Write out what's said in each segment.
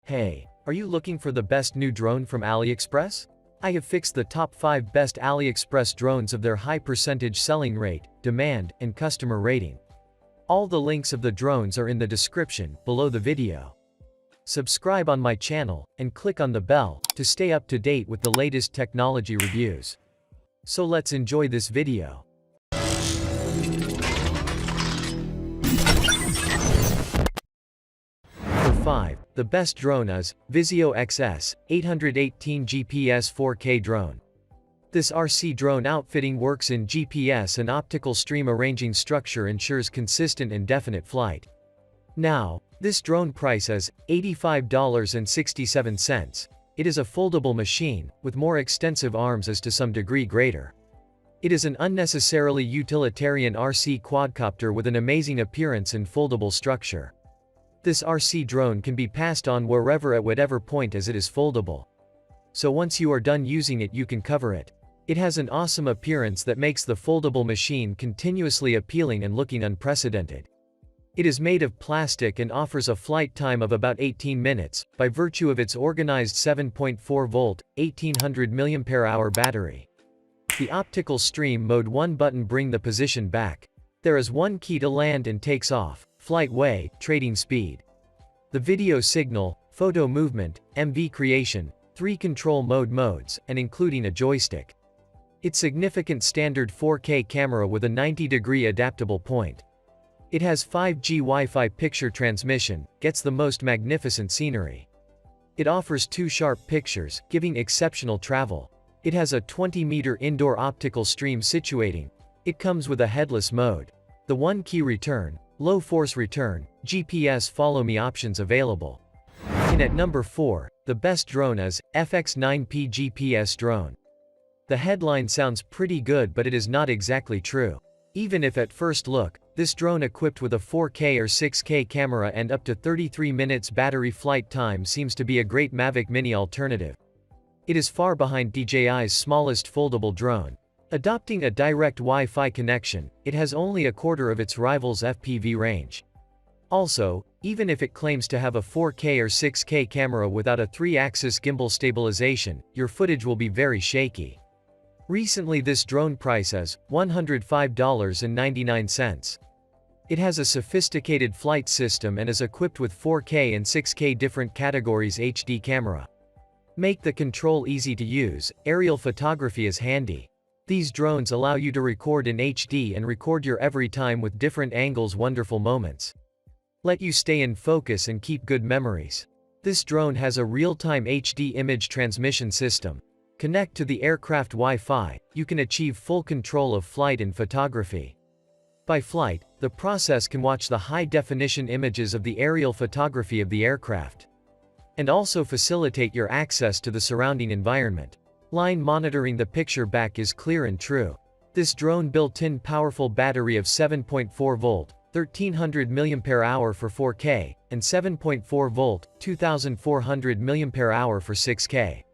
Hey, are you looking for the best new drone from Aliexpress? I have fixed the top 5 best Aliexpress drones of their high percentage selling rate, demand, and customer rating. All the links of the drones are in the description below the video. Subscribe on my channel, and click on the bell to stay up to date with the latest technology reviews. So let's enjoy this video. 5. The best drone is Visuo XS 818 GPS 4K drone. This RC drone outfitting works in GPS and optical stream arranging structure ensures consistent and definite flight. Now, this drone price is $85.67. It is a foldable machine, with more extensive arms as to some degree greater. It is an unnecessarily utilitarian RC quadcopter with an amazing appearance and foldable structure. This RC drone can be passed on wherever at whatever point as it is foldable. So once you are done using it you can cover it. It has an awesome appearance that makes the foldable machine continuously appealing and looking unprecedented. It is made of plastic and offers a flight time of about 18 minutes, by virtue of its organized 7.4-volt, 1800 mAh battery. The optical stream mode 1 button bring the position back. There is one key to land and takes off, flight way, trading speed. The video signal, photo movement, MV creation, 3 control modes, and including a joystick. Its significant standard 4K camera with a 90-degree adaptable point. It has 5G Wi-Fi picture transmission, gets the most magnificent scenery. It offers 2 sharp pictures, giving exceptional travel. It has a 20-meter indoor optical stream situating. It comes with a headless mode. The 1 key return, low force return, GPS follow me options available. And at number 4, the best drone is FX9P GPS drone. The headline sounds pretty good but it is not exactly true. Even if at first look, this drone equipped with a 4K or 6K camera and up to 33 minutes battery flight time seems to be a great Mavic Mini alternative. It is far behind DJI's smallest foldable drone. Adopting a direct Wi-Fi connection, it has only a quarter of its rival's FPV range. Also, even if it claims to have a 4K or 6K camera without a 3-axis gimbal stabilization, your footage will be very shaky. Recently this drone price is $105.99. It has a sophisticated flight system and is equipped with 4K and 6K different categories HD camera. Make the control easy to use, aerial photography is handy. These drones allow you to record in HD and record your every time with different angles wonderful moments. Let you stay in focus and keep good memories. This drone has a real-time HD image transmission system. Connect to the aircraft Wi-Fi, you can achieve full control of flight and photography. By flight, the process can watch the high-definition images of the aerial photography of the aircraft. And also facilitate your access to the surrounding environment. Line monitoring the picture back is clear and true. This drone built-in powerful battery of 7.4-volt, 1300 mAh for 4K, and 7.4-volt, 2400 mAh for 6K.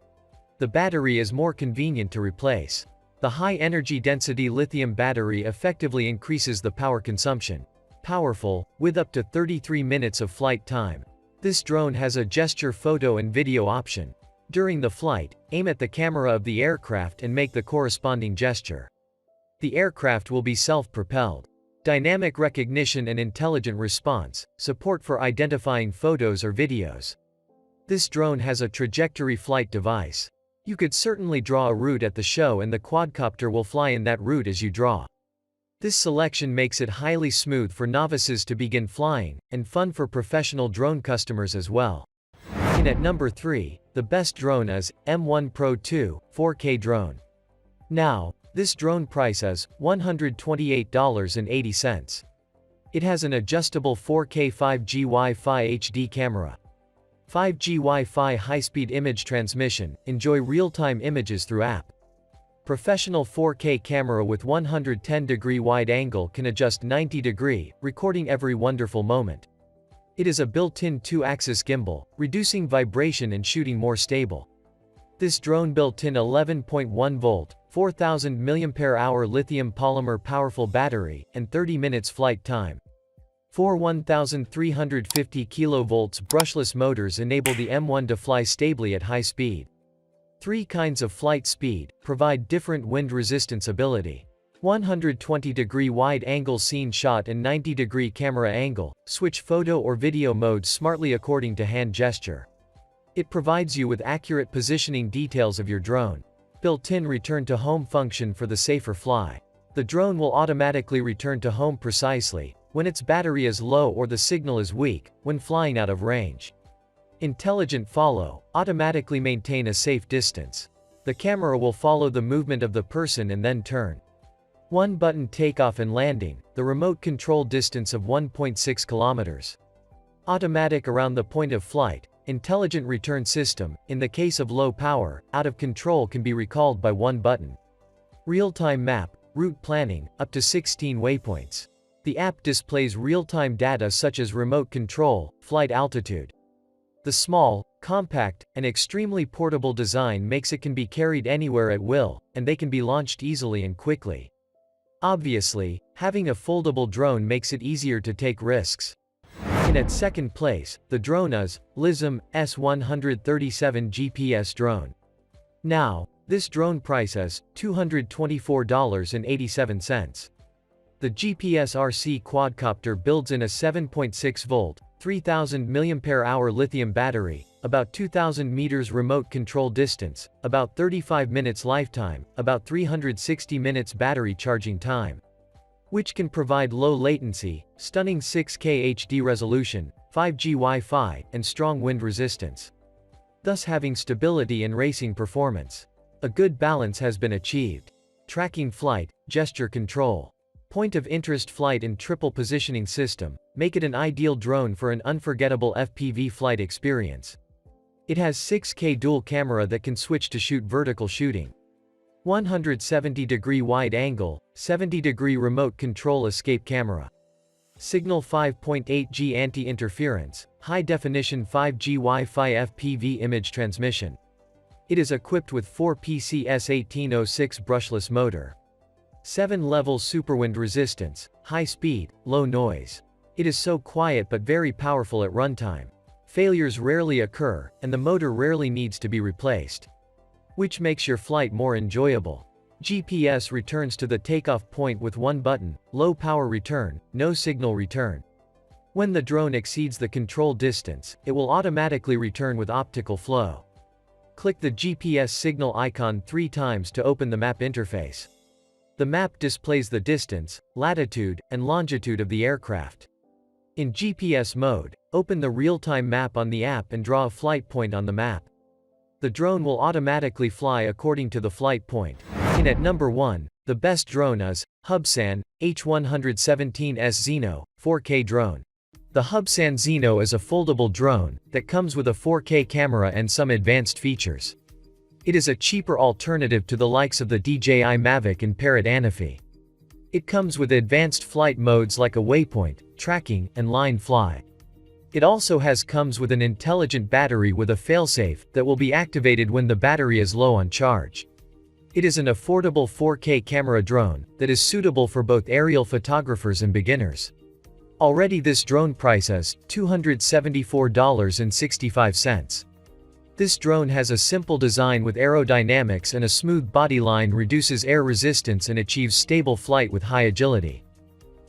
The battery is more convenient to replace. The high-energy density lithium battery effectively increases the power consumption. Powerful, with up to 33 minutes of flight time. This drone has a gesture photo and video option. During the flight, aim at the camera of the aircraft and make the corresponding gesture. The aircraft will be self-propelled. Dynamic recognition and intelligent response, support for identifying photos or videos. This drone has a trajectory flight device. You could certainly draw a route at the show and the quadcopter will fly in that route as you draw. This selection makes it highly smooth for novices to begin flying, and fun for professional drone customers as well. And at number 3, the best drone is M11 Pro 2 4K drone. Now, this drone price is $128.80. It has an adjustable 4K 5G Wi-Fi HD camera. 5G Wi-Fi high-speed image transmission, enjoy real-time images through app. Professional 4K camera with 110-degree wide angle can adjust 90-degree, recording every wonderful moment. It is a built-in 2-axis gimbal, reducing vibration and shooting more stable. This drone built-in 11.1-volt, 4000 mAh lithium polymer powerful battery, and 30 minutes flight time. Four 1,350 kV brushless motors enable the M1 to fly stably at high speed. 3 kinds of flight speed provide different wind resistance ability. 120-degree wide-angle scene shot and 90-degree camera angle. Switch photo or video modes smartly according to hand gesture. It provides you with accurate positioning details of your drone. Built-in return to home function for the safer fly. The drone will automatically return to home precisely when its battery is low or the signal is weak, when flying out of range. Intelligent follow, automatically maintain a safe distance. The camera will follow the movement of the person and then turn. One button takeoff and landing, the remote control distance of 1.6 kilometers. Automatic around the point of flight, intelligent return system, in the case of low power, out of control can be recalled by one button. Real-time map, route planning, up to 16 waypoints. The app displays real-time data such as remote control, flight altitude. The small, compact, and extremely portable design makes it can be carried anywhere at will, and they can be launched easily and quickly. Obviously, having a foldable drone makes it easier to take risks. And at second place, the drone is Lism S137 GPS drone. Now, this drone price is $224.87. The GPS RC quadcopter builds in a 7.6-volt, 3000 mAh lithium battery, about 2000 meters remote control distance, about 35 minutes lifetime, about 360 minutes battery charging time, which can provide low latency, stunning 6K HD resolution, 5G Wi-Fi, and strong wind resistance, thus having stability and racing performance. A good balance has been achieved. Tracking flight, gesture control, point of interest flight and triple positioning system make it an ideal drone for an unforgettable FPV flight experience. It has 6K dual camera that can switch to shoot vertical shooting. 170-degree wide angle, 70-degree remote control escape camera. Signal 5.8G anti-interference, high-definition 5G Wi-Fi FPV image transmission. It is equipped with 4 PCS1806 brushless motor. 7-level superwind resistance, high speed, low noise. It is so quiet but very powerful at runtime. Failures rarely occur, and the motor rarely needs to be replaced, which makes your flight more enjoyable. GPS returns to the takeoff point with one button, low power return, no signal return. When the drone exceeds the control distance, it will automatically return with optical flow. Click the GPS signal icon 3 times to open the map interface. The map displays the distance, latitude, and longitude of the aircraft. In GPS mode, open the real-time map on the app and draw a flight point on the map. The drone will automatically fly according to the flight point. And at number 1, the best drone is Hubsan H117S Xeno 4K drone. The Hubsan Xeno is a foldable drone that comes with a 4K camera and some advanced features. It is a cheaper alternative to the likes of the DJI Mavic and Parrot Anafi. It comes with advanced flight modes like a waypoint, tracking, and line fly. It also comes with an intelligent battery with a failsafe that will be activated when the battery is low on charge. It is an affordable 4K camera drone that is suitable for both aerial photographers and beginners. Already this drone price is $274.65. This drone has a simple design with aerodynamics and a smooth body line, reduces air resistance and achieves stable flight with high agility.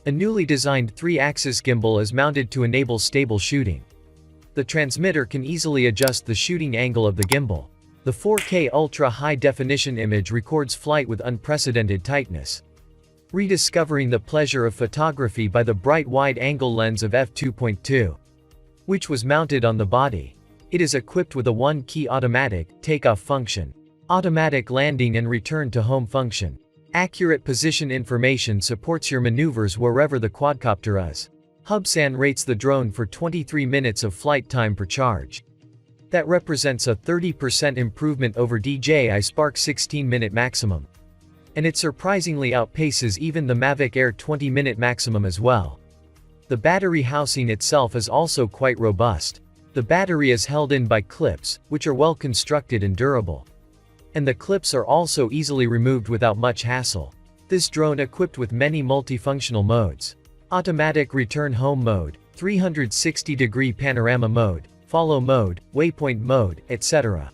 A newly designed 3-axis gimbal is mounted to enable stable shooting. The transmitter can easily adjust the shooting angle of the gimbal. The 4K ultra high definition image records flight with unprecedented tightness. Rediscovering the pleasure of photography by the bright wide-angle lens of f2.2, which was mounted on the body. It is equipped with a 1-key automatic takeoff function, automatic landing and return to home function. Accurate position information supports your maneuvers wherever the quadcopter is. Hubsan rates the drone for 23 minutes of flight time per charge. That represents a 30% improvement over DJI Spark 16-minute maximum. And it surprisingly outpaces even the Mavic Air 20-minute maximum as well. The battery housing itself is also quite robust. The battery is held in by clips, which are well constructed and durable. And the clips are also easily removed without much hassle. This drone equipped with many multifunctional modes. automatic return home mode, 360-degree panorama mode, follow mode, waypoint mode, etc.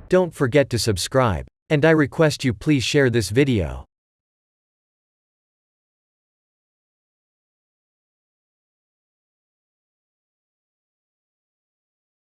Don't forget to subscribe. And I request you please share this video.